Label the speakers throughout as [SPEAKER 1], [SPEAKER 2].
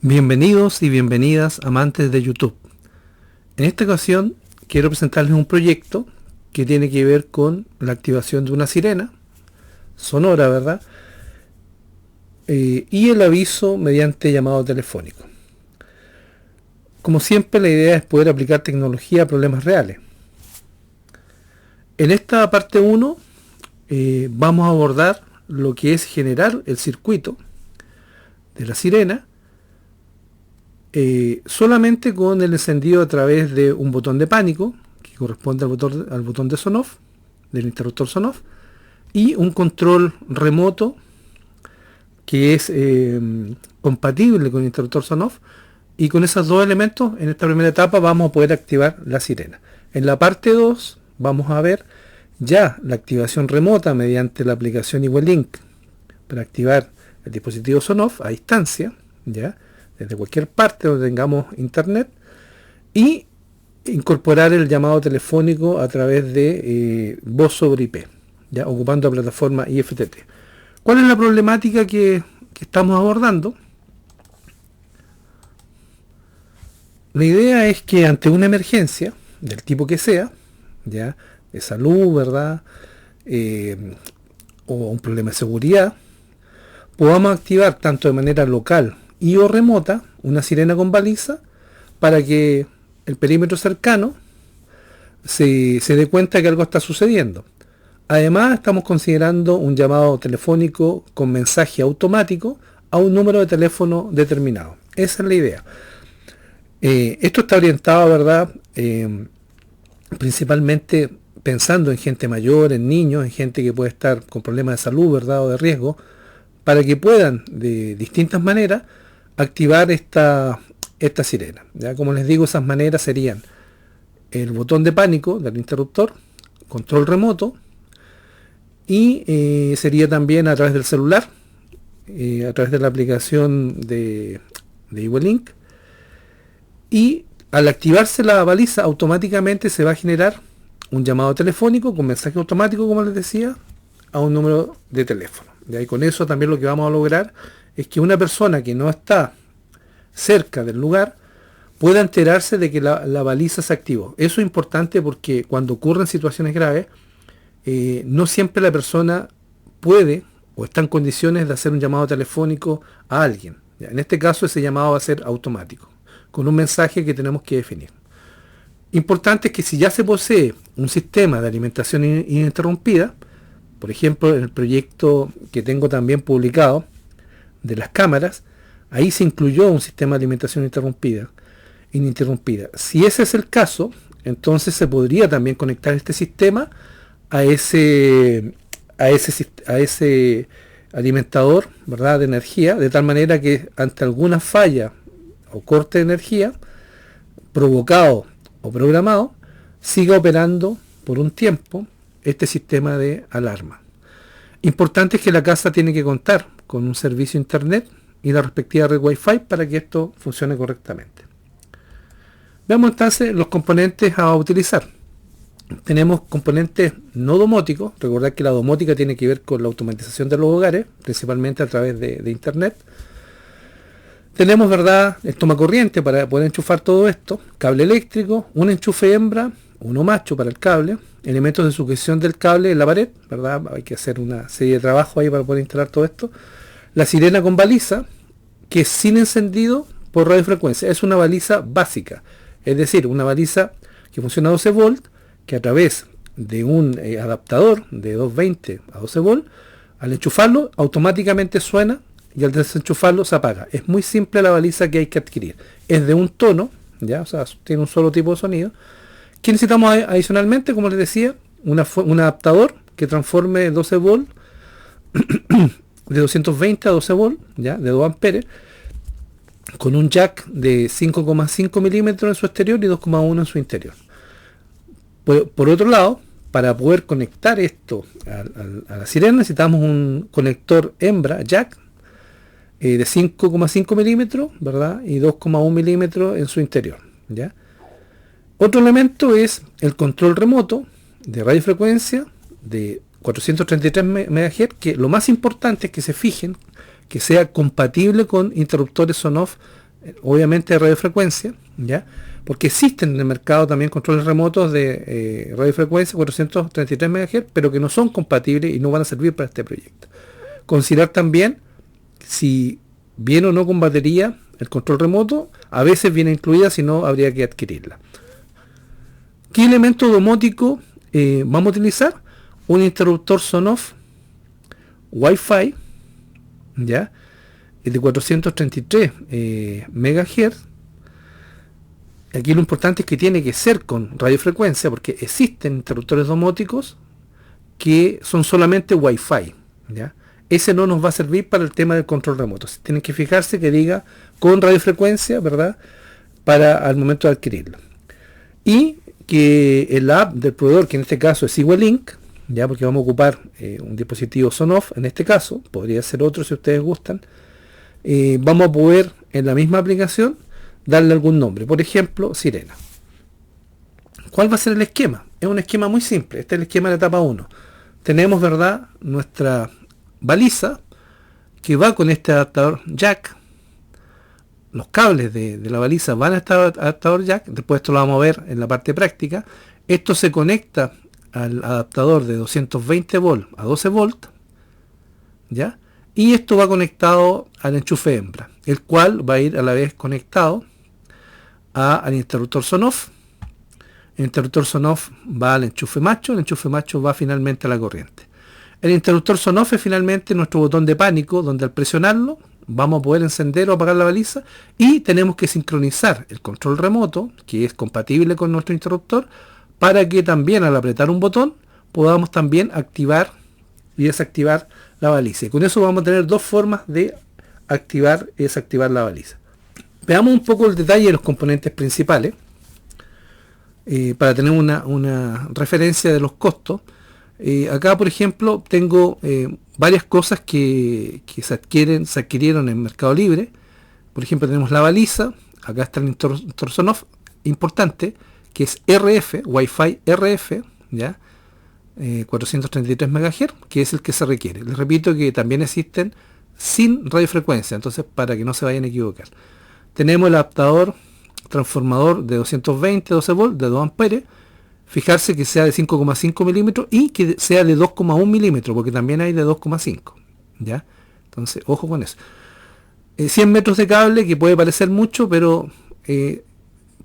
[SPEAKER 1] Bienvenidos y bienvenidas amantes de YouTube. En esta ocasión quiero presentarles un proyecto que tiene que ver con la activación de una sirena sonora, ¿verdad? Y el aviso mediante llamado telefónico. Como siempre, la idea es poder aplicar tecnología a problemas reales. En esta parte 1 vamos a abordar lo que es generar el circuito de la sirena solamente con el encendido a través de un botón de pánico que corresponde al botón de SON-OFF, del interruptor SON-OFF, y un control remoto que es compatible con el interruptor SON-OFF, y con esos dos elementos en esta primera etapa vamos a poder activar la sirena. En la parte 2 vamos a ver ya la activación remota mediante la aplicación Iwelink para activar el dispositivo SON-OFF a distancia, ya desde cualquier parte donde tengamos internet, y incorporar el llamado telefónico a través de voz sobre IP, ya ocupando la plataforma IFTT. ¿Cuál es la problemática que estamos abordando? La idea es que ante una emergencia del tipo que sea, ya de salud, ¿verdad? O un problema de seguridad, podamos activar tanto de manera local y o remota una sirena con baliza para que el perímetro cercano se dé cuenta que algo está sucediendo. Además, estamos considerando un llamado telefónico con mensaje automático a un número de teléfono determinado. Esa es la idea. Esto está orientado, ¿verdad? Principalmente pensando en gente mayor, en niños, en gente que puede estar con problemas de salud, ¿verdad? O de riesgo, para que puedan de distintas maneras activar esta sirena. ¿Ya? Como les digo, esas maneras serían el botón de pánico del interruptor, control remoto, y sería también a través del celular, a través de la aplicación de Iwelink, y al activarse la baliza automáticamente se va a generar un llamado telefónico con mensaje automático, como les decía, a un número de teléfono. ¿Ya? Y con eso también lo que vamos a lograr es que una persona que no está cerca del lugar pueda enterarse de que la baliza se activó. Eso es importante porque cuando ocurren situaciones graves, no siempre la persona puede o está en condiciones de hacer un llamado telefónico a alguien. ¿Ya? En este caso ese llamado va a ser automático, con un mensaje que tenemos que definir. Importante es que si ya se posee un sistema de alimentación ininterrumpida, por ejemplo en el proyecto que tengo también publicado de las cámaras, ahí se incluyó un sistema de alimentación ininterrumpida. Si ese es el caso, entonces se podría también conectar este sistema a ese alimentador, ¿verdad?, de energía, de tal manera que ante alguna falla o corte de energía provocado o programado, siga operando por un tiempo este sistema de alarma. Importante es que la casa tiene que contar con un servicio internet y la respectiva red Wi-Fi para que esto funcione correctamente. Veamos entonces los componentes a utilizar. Tenemos componentes no domóticos. Recordad que la domótica tiene que ver con la automatización de los hogares, principalmente a través de internet. Tenemos, ¿verdad?, el toma corriente para poder enchufar todo esto, cable eléctrico, un enchufe hembra, uno macho para el cable, elementos de sujeción del cable en la pared, ¿verdad? Hay que hacer una serie de trabajo ahí para poder instalar todo esto. La sirena con baliza, que es sin encendido por radiofrecuencia, es una baliza básica, es decir, una baliza que funciona a 12 volts, que a través de un adaptador de 220 a 12 volts, al enchufarlo automáticamente suena y al desenchufarlo se apaga. Es muy simple la baliza que hay que adquirir. Es de un tono, ya, o sea, tiene un solo tipo de sonido. ¿Qué necesitamos adicionalmente? Como les decía, un adaptador que transforme 12 volts de 220 a 12 volts, ya, de 2 amperes, con un jack de 5,5 milímetros en su exterior y 2,1 en su interior. Por otro lado, para poder conectar esto a la sirena necesitamos un conector hembra, jack, de 5,5 milímetros, ¿verdad? Y 2,1 milímetros en su interior, ¿ya? Otro elemento es el control remoto de radiofrecuencia de 433 MHz, que lo más importante es que se fijen que sea compatible con interruptores SON-OFF obviamente de radiofrecuencia, ¿ya? Porque existen en el mercado también controles remotos de radiofrecuencia 433 MHz, pero que no son compatibles y no van a servir para este proyecto. Considerar también si viene o no con batería el control remoto, a veces viene incluida, si no habría que adquirirla. ¿Qué elemento domótico vamos a utilizar? Un interruptor Sonoff Wi-Fi, ¿ya? De 433 MHz. Aquí lo importante es que tiene que ser con radiofrecuencia, porque existen interruptores domóticos que son solamente Wi-Fi, ¿ya? Ese no nos va a servir para el tema del control remoto. Tienen que fijarse que diga con radiofrecuencia, ¿verdad? Para al momento de adquirirlo. Y que el app del proveedor, que en este caso es Igualink, ya, porque vamos a ocupar un dispositivo Sonoff, en este caso, podría ser otro si ustedes gustan, vamos a poder en la misma aplicación darle algún nombre, por ejemplo, Sirena. ¿Cuál va a ser el esquema? Es un esquema muy simple. Este es el esquema de la etapa 1. Tenemos, ¿verdad?, nuestra baliza que va con este adaptador jack. Los cables de la baliza van a este adaptador jack. Después esto lo vamos a ver en la parte práctica. Esto se conecta al adaptador de 220 volts a 12 volts, ¿ya? Y esto va conectado al enchufe hembra, el cual va a ir a la vez conectado al interruptor Sonoff. El interruptor Sonoff va al enchufe macho, el enchufe macho va finalmente a la corriente. El interruptor Sonoff es finalmente nuestro botón de pánico, donde al presionarlo vamos a poder encender o apagar la baliza, y tenemos que sincronizar el control remoto, que es compatible con nuestro interruptor, para que también al apretar un botón podamos también activar y desactivar la baliza. Y con eso vamos a tener dos formas de activar y desactivar la baliza. Veamos un poco el detalle de los componentes principales para tener una referencia de los costos. Acá, por ejemplo, tengo varias cosas que se adquirieron en Mercado Libre. Por ejemplo, tenemos la baliza. Acá está el interruptor Sonoff, importante, que es RF, Wi-Fi RF, ¿ya? 433 MHz, que es el que se requiere. Les repito que también existen sin radiofrecuencia, entonces para que no se vayan a equivocar. Tenemos el adaptador transformador de 220 12 volts de 2 amperes. Fijarse que sea de 5,5 milímetros y que sea de 2,1 milímetros, porque también hay de 2,5, ¿ya? Entonces, ojo con eso. 100 metros de cable, que puede parecer mucho, pero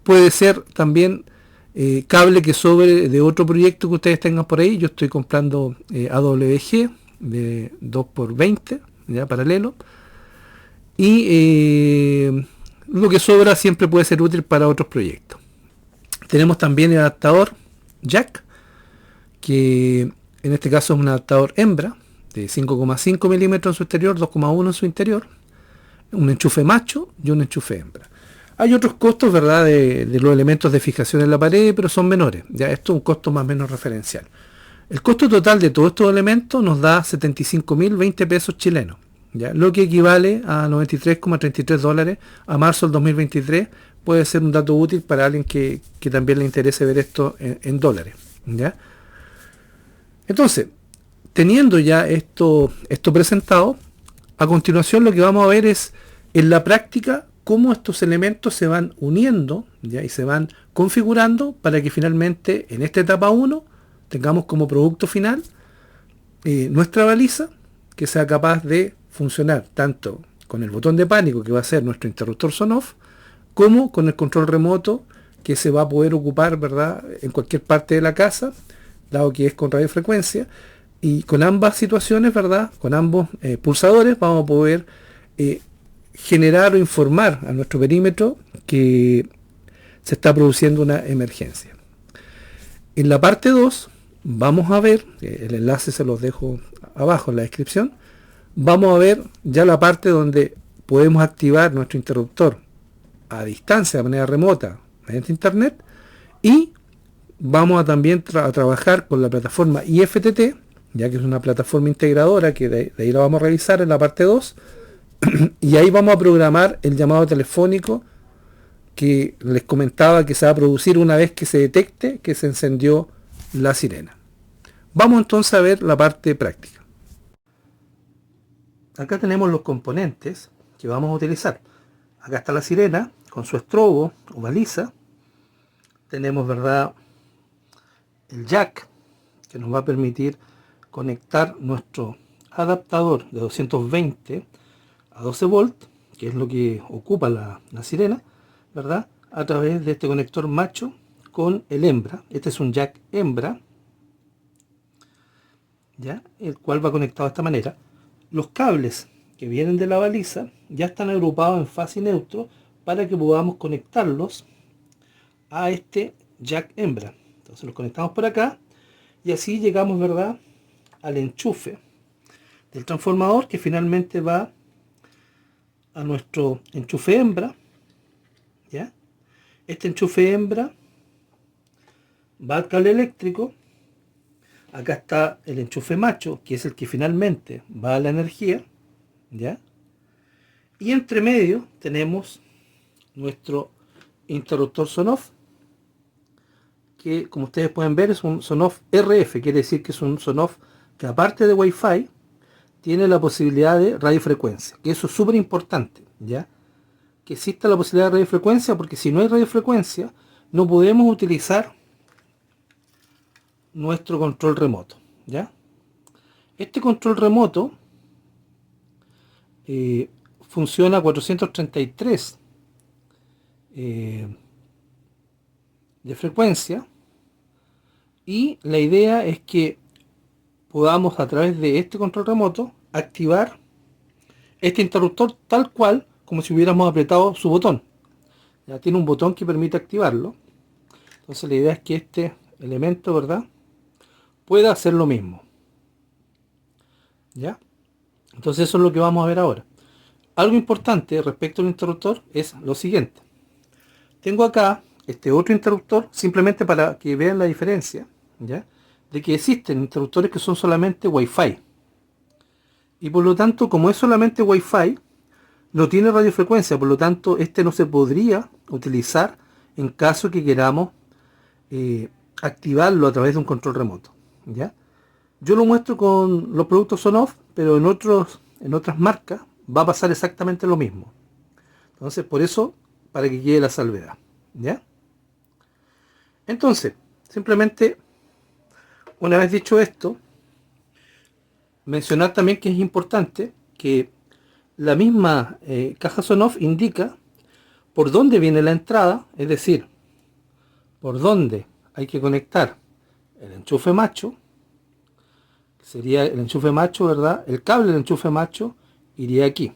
[SPEAKER 1] puede ser también cable que sobre de otro proyecto que ustedes tengan por ahí. Yo estoy comprando AWG de 2x20, ya, paralelo. Y lo que sobra siempre puede ser útil para otros proyectos. Tenemos también el adaptador jack, que en este caso es un adaptador hembra de 5,5 milímetros en su exterior, 2,1 en su interior, un enchufe macho y un enchufe hembra. Hay otros costos, ¿verdad?, de los elementos de fijación en la pared, pero son menores. Ya esto es un costo más o menos referencial. El costo total de todos estos elementos nos da 75.020 pesos chilenos, ¿ya? Lo que equivale a 93,33 dólares a marzo del 2023. Puede ser un dato útil para alguien que también le interese ver esto en dólares, ¿ya? Entonces, teniendo ya esto presentado, a continuación lo que vamos a ver es en la práctica cómo estos elementos se van uniendo, ¿ya?, y se van configurando para que finalmente en esta etapa 1 tengamos como producto final nuestra baliza, que sea capaz de funcionar tanto con el botón de pánico, que va a ser nuestro interruptor Sonoff, como con el control remoto, que se va a poder ocupar, ¿verdad?, en cualquier parte de la casa, dado que es con radiofrecuencia. Y con ambas situaciones, ¿verdad?, con ambos pulsadores, vamos a poder generar o informar a nuestro perímetro que se está produciendo una emergencia. En la parte 2 vamos a ver, el enlace se los dejo abajo en la descripción, vamos a ver ya la parte donde podemos activar nuestro interruptor a distancia, de manera remota, mediante internet, y vamos a también a trabajar con la plataforma IFTT, ya que es una plataforma integradora, que de ahí la vamos a revisar en la parte 2, y ahí vamos a programar el llamado telefónico que les comentaba que se va a producir una vez que se detecte que se encendió la sirena. Vamos entonces a ver la parte práctica. Acá tenemos los componentes que vamos a utilizar. acá está la sirena con su estrobo o baliza. Tenemos, ¿verdad?, el jack, que nos va a permitir conectar nuestro adaptador de 220 a 12 volts, que es lo que ocupa la sirena, ¿verdad?, a través de este conector macho con el hembra. Este es un jack hembra, ¿ya?, el cual va conectado de esta manera. Los cables que vienen de la baliza ya están agrupados en fase y neutro para que podamos conectarlos a este jack hembra. Entonces los conectamos por acá y así llegamos, ¿verdad?, al enchufe del transformador, que finalmente va a nuestro enchufe hembra, ¿ya? Este enchufe hembra va al cable eléctrico. Acá está el enchufe macho, que es el que finalmente va a la energía, ¿ya? Y entre medio tenemos nuestro interruptor SON-OFF, que como ustedes pueden ver es un SON-OFF RF, quiere decir que es un SON-OFF que aparte de Wi-Fi tiene la posibilidad de radiofrecuencia, que eso es súper importante, ¿ya? Que exista la posibilidad de radiofrecuencia, porque si no hay radiofrecuencia no podemos utilizar nuestro control remoto, ¿ya? Este control remoto funciona a 433 de frecuencia, y la idea es que podamos, a través de este control remoto, activar este interruptor tal cual como si hubiéramos apretado su botón. Ya tiene un botón que permite activarlo. Entonces la idea es que este elemento, ¿verdad?, pueda hacer lo mismo, ¿ya? Entonces eso es lo que vamos a ver ahora. Algo importante respecto al interruptor es lo siguiente. Tengo acá este otro interruptor, simplemente para que vean la diferencia, ¿ya?, de que existen interruptores que son solamente Wi-Fi. Y por lo tanto, como es solamente Wi-Fi, no tiene radiofrecuencia, por lo tanto este no se podría utilizar en caso que queramos activarlo a través de un control remoto, ¿ya? Yo lo muestro con los productos SON-OFF, pero en otras marcas va a pasar exactamente lo mismo. Entonces, por eso, para que quede la salvedad, ¿ya? Entonces, simplemente, una vez dicho esto, mencionar también que es importante que la misma caja SON-OFF indica por dónde viene la entrada, es decir, por dónde hay que conectar el enchufe macho, que sería el enchufe macho, ¿verdad? El cable del enchufe macho iría aquí,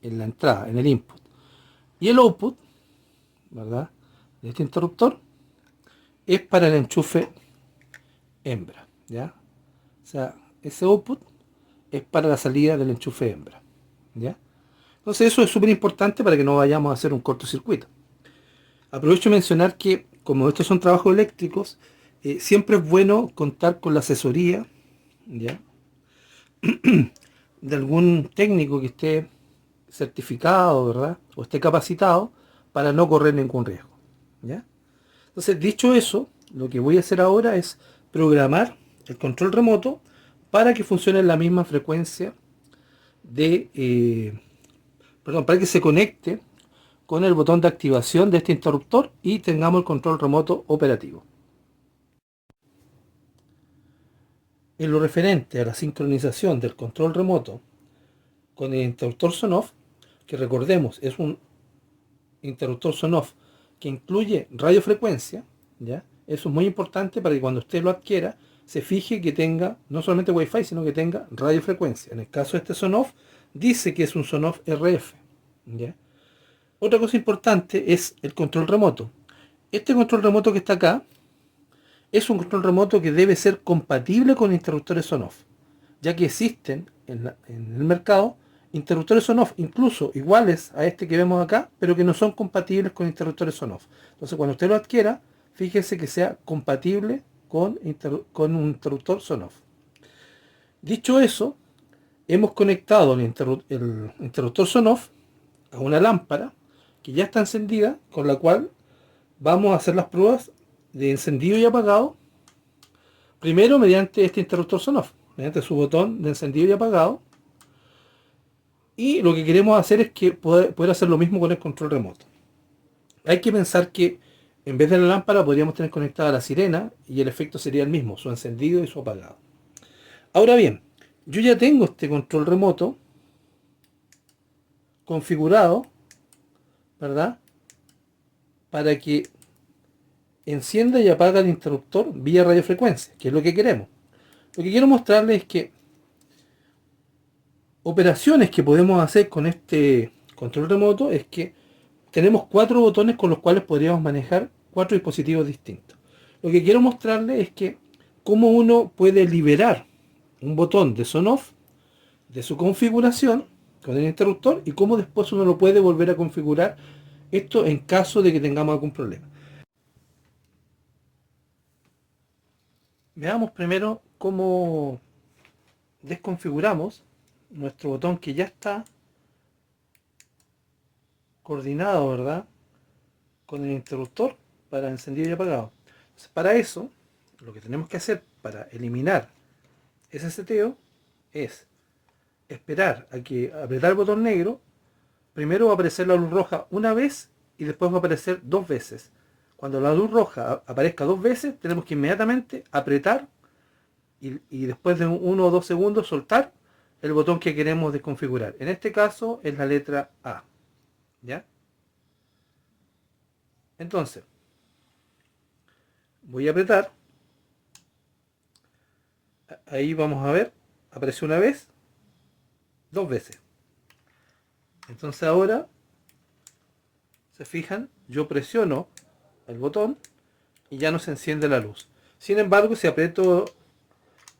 [SPEAKER 1] en la entrada, en el input. Y el output, ¿verdad?, de este interruptor es para el enchufe hembra, ¿ya? O sea, ese output es para la salida del enchufe hembra, ¿ya? Entonces eso es súper importante para que no vayamos a hacer un cortocircuito. Aprovecho de mencionar que, como estos son trabajos eléctricos, siempre es bueno contar con la asesoría, ¿ya?, de algún técnico que esté certificado, ¿verdad?, o esté capacitado para no correr ningún riesgo, ¿ya? Entonces, dicho eso, lo que voy a hacer ahora es programar el control remoto para que funcione en la misma frecuencia para que se conecte con el botón de activación de este interruptor y tengamos el control remoto operativo. En lo referente a la sincronización del control remoto con el interruptor SON-OFF, que recordemos es un interruptor SON-OFF que incluye radiofrecuencia, ¿ya? Eso es muy importante para que cuando usted lo adquiera se fije que tenga no solamente Wi-Fi, sino que tenga radiofrecuencia. En el caso de este SON-OFF dice que es un SON-OFF RF, ¿ya? Otra cosa importante es el control remoto. Este control remoto que está acá es un control remoto que debe ser compatible con interruptores SON-OFF, ya que existen en el mercado interruptores SON-OFF, incluso iguales a este que vemos acá, pero que no son compatibles con interruptores SON-OFF. Entonces, cuando usted lo adquiera, fíjese que sea compatible con un interruptor SON-OFF. Dicho eso, hemos conectado el interruptor SON-OFF a una lámpara que ya está encendida, con la cual vamos a hacer las pruebas de encendido y apagado, primero mediante este interruptor SON-OFF, mediante su botón de encendido y apagado. Y lo que queremos hacer es que poder hacer lo mismo con el control remoto. Hay que pensar que en vez de la lámpara podríamos tener conectada la sirena y el efecto sería el mismo, su encendido y su apagado. Ahora bien, yo ya tengo este control remoto configurado, ¿verdad? Para que encienda y apaga el interruptor vía radiofrecuencia, que es lo que queremos. Lo que quiero mostrarles es que operaciones que podemos hacer con este control remoto es que tenemos 4 botones con los cuales podríamos manejar 4 dispositivos distintos. Lo que quiero mostrarles es que cómo uno puede liberar un botón de SON-OFF de su configuración con el interruptor y cómo después uno lo puede volver a configurar, esto en caso de que tengamos algún problema. Veamos primero cómo desconfiguramos nuestro botón que ya está coordinado, ¿verdad?, con el interruptor para encendido y apagado. Entonces, para eso, lo que tenemos que hacer para eliminar ese seteo es esperar a que apretar el botón negro. Primero va a aparecer la luz roja una vez y después va a aparecer 2 veces. Cuando la luz roja aparezca 2 veces, tenemos que inmediatamente apretar y después de 1 o 2 segundos soltar el botón que queremos desconfigurar. En este caso es la letra A. ¿Ya? Entonces, voy a apretar. Ahí vamos a ver, apareció una vez, 2 veces. Entonces ahora, se fijan, yo presiono el botón y ya no se enciende la luz. Sin embargo, si aprieto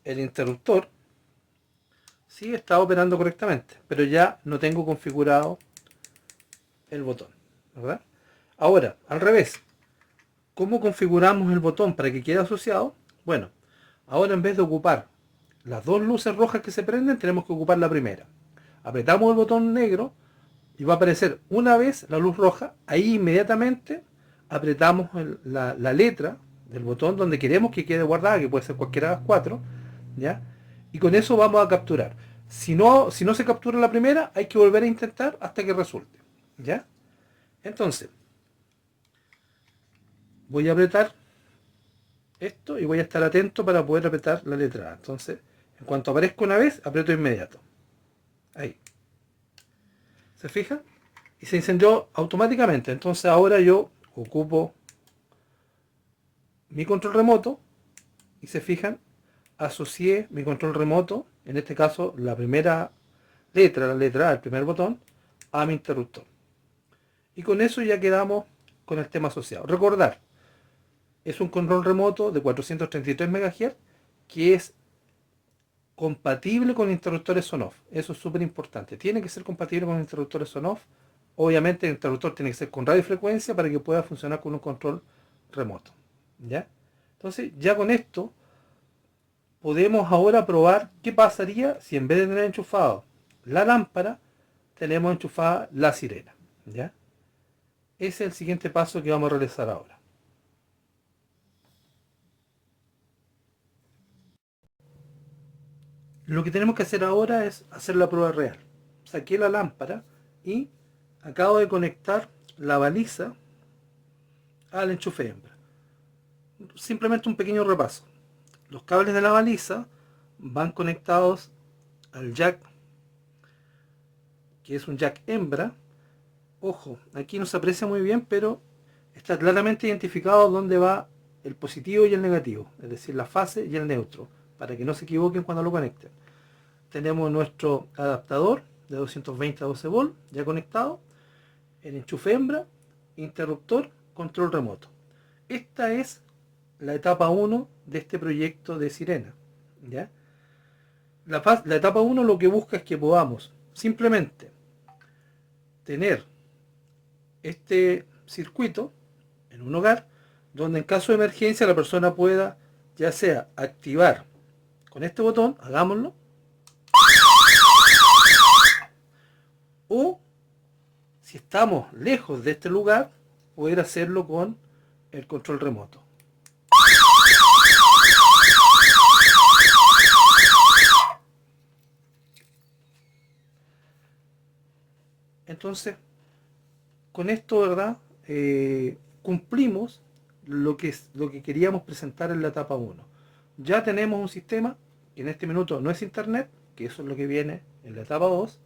[SPEAKER 1] el interruptor, sí está operando correctamente, pero ya no tengo configurado el botón, ¿verdad? Ahora, al revés, ¿cómo configuramos el botón para que quede asociado? Bueno, ahora en vez de ocupar las 2 luces rojas que se prenden, tenemos que ocupar la primera. Apretamos el botón negro y va a aparecer una vez la luz roja. Ahí inmediatamente apretamos la letra del botón donde queremos que quede guardada, que puede ser cualquiera de las 4, ¿ya? Y con eso vamos a capturar. Si no se captura la primera, hay que volver a intentar hasta que resulte, ¿ya? Entonces, voy a apretar esto y voy a estar atento para poder apretar la letra A. Entonces, en cuanto aparezca una vez, aprieto inmediato. Ahí. ¿Se fijan? Y se incendió automáticamente. Entonces ahora yo ocupo mi control remoto y se fijan, asocié mi control remoto, en este caso la primera letra, la letra A, el primer botón, a mi interruptor. Y con eso ya quedamos con el tema asociado. Recordar, es un control remoto de 433 MHz que es compatible con interruptores SON-OFF. Eso es súper importante. Tiene que ser compatible con interruptores SON-OFF. Obviamente el interruptor tiene que ser con radiofrecuencia para que pueda funcionar con un control remoto. ¿Ya? Entonces, ya con esto podemos ahora probar qué pasaría si en vez de tener enchufado la lámpara, tenemos enchufada la sirena. ¿Ya? Ese es el siguiente paso que vamos a realizar ahora. Lo que tenemos que hacer ahora es hacer la prueba real. Saqué la lámpara y acabo de conectar la baliza al enchufe hembra. Simplemente un pequeño repaso. Los cables de la baliza van conectados al jack, que es un jack hembra. Ojo, aquí no se aprecia muy bien, pero está claramente identificado dónde va el positivo y el negativo, es decir, la fase y el neutro, para que no se equivoquen cuando lo conecten. Tenemos nuestro adaptador de 220 a 12 volt ya conectado, el enchufe hembra, interruptor, control remoto. Esta es la etapa 1 de este proyecto de sirena. ¿Ya? La etapa 1 lo que busca es que podamos simplemente tener este circuito en un hogar donde en caso de emergencia la persona pueda ya sea activar con este botón, hagámoslo, o si estamos lejos de este lugar, poder hacerlo con el control remoto. Entonces, con esto, ¿verdad? Cumplimos lo que queríamos presentar en la etapa 1. Ya tenemos un sistema que en este minuto no es internet, que eso es lo que viene en la etapa 2,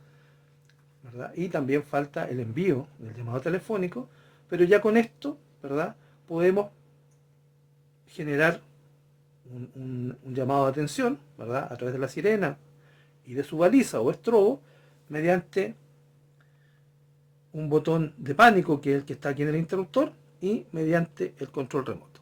[SPEAKER 1] ¿verdad? Y también falta el envío del llamado telefónico, pero ya con esto, ¿verdad? Podemos generar un llamado de atención, ¿verdad? A través de la sirena y de su baliza o estrobo, mediante un botón de pánico, que es el que está aquí en el interruptor, y mediante el control remoto.